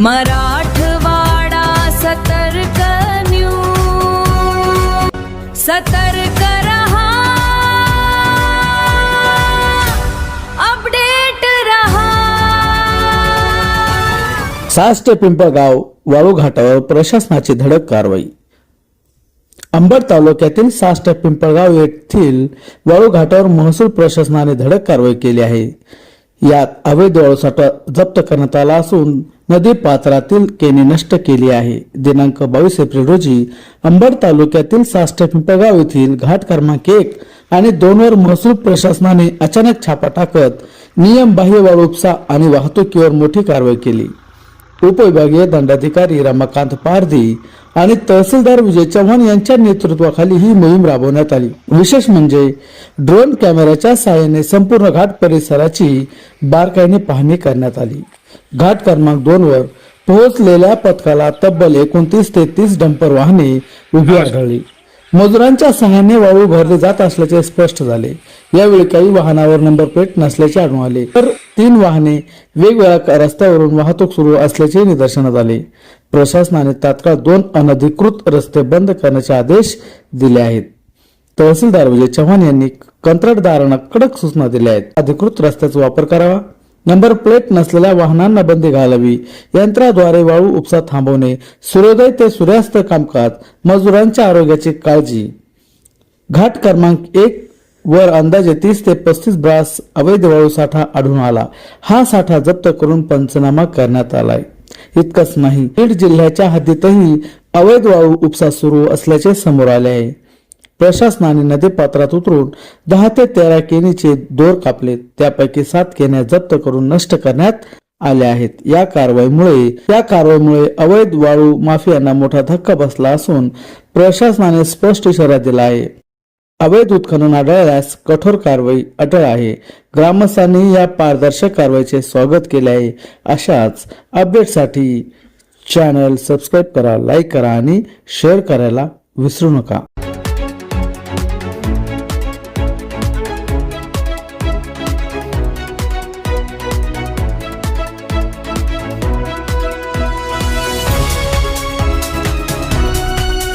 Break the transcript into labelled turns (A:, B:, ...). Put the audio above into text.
A: मराठवाडा सतर्क न्यूज, सतर्क रहा, अपडेट रहा।
B: साष्ट पिंपळगाव वाळू घाटावर प्रशासनाची धडक कारवाई। अंबड तालुक्यातील साष्ट पिंपळगाव येथील वाळू घाटावर महसूल प्रशासनाने धडक कारवाई केली आहे। यात अवैध वाळू साठा जप्त करण्यात आला असून नदी पात्रातील केनी नष्ट केली आहे। दिनांक 22 एप्रिल रोजी अंबड तालुक्यातील साष्ट पिंपळगाव येथील घाट क्रमांक 1 आणि 2 वर महसूल प्रशासनाने अचानक छापा टाकत नियमबाह्य वाळू उपसा आणि वाहतुकीवर मोठी कारवाई केली। उपविभागीय दंडाधिकारी रमाकांत पारधी आणि तहसीलदार विजय चव्हाण यांच्या नेतृत्वाखाली ही मोहीम राबवण्यात आली। विशेष म्हणजे ड्रोन कॅमेऱ्याच्या सहाय्याने संपूर्ण घाट परिसराची बारकाईने पाहणी करण्यात आली। घाट क्रमांक 2 वर पोहोचलेल्या पथकाला तब्बल 29 ते 30 डंपर वाहने उभी आढळली। मजुरांच्या सहाय्याने वाळू भरले जात असल्याचे स्पष्ट झाले। यावेळी काही वाहनावर नंबर प्लेट नसल्याचे आढळून आले, तर 3 वाहने वेगवेगळ्या रस्त्यावरून वाहतूक सुरू असल्याचे निदर्शनास आले। प्रशासनाने तात्काळ 2 अनधिकृत रस्ते बंद करण्याचे आदेश दिले आहेत। तहसीलदार विजय चव्हाण यांनी कंत्राटदारांना कडक सूचना दिल्या आहेत। अधिकृत रस्त्याचा वापर करावा, नंबर प्लेट नसलेल्या वाहनांना बंदी घालावी, यंत्राद्वारे वाळू उपसा थांबवणे, सूर्योदय ते सूर्यास्त कामकाज, मजुरांच्या आरोग्याची काळजी। घाट क्रमांक 1 वर अंदाजे 30 ते 35 ब्रास अवैध वाळू साठा आढळून आला। हा साठा जप्त करून पंचनामा करण्यात आलाय। इतकंच नाही, बीड जिल्ह्याच्या हद्दीतही अवैध वाळू उपसा सुरू असल्याचे समोर आले आहे। प्रशासनाने नदीपात्रात उतरून 10 ते 13 केनीचे दोर कापले, त्यापैकी 7 केन्या जप्त करून नष्ट करण्यात आल्या आहेत। या कारवाईमुळे अवैध वाळू माफियांना मोठा धक्का बसला असून प्रशासनाने स्पष्ट इशारा दिला आहे। अवैध उत्खनन आढळल्यास कठोर कारवाई अटळ आहे। ग्रामस्थांनी या पारदर्शक कारवाईचे स्वागत केले आहे। अशाच अपडेटसाठी चॅनल सबस्क्राईब करा, लाईक करा आणि शेअर करायला विसरू नका।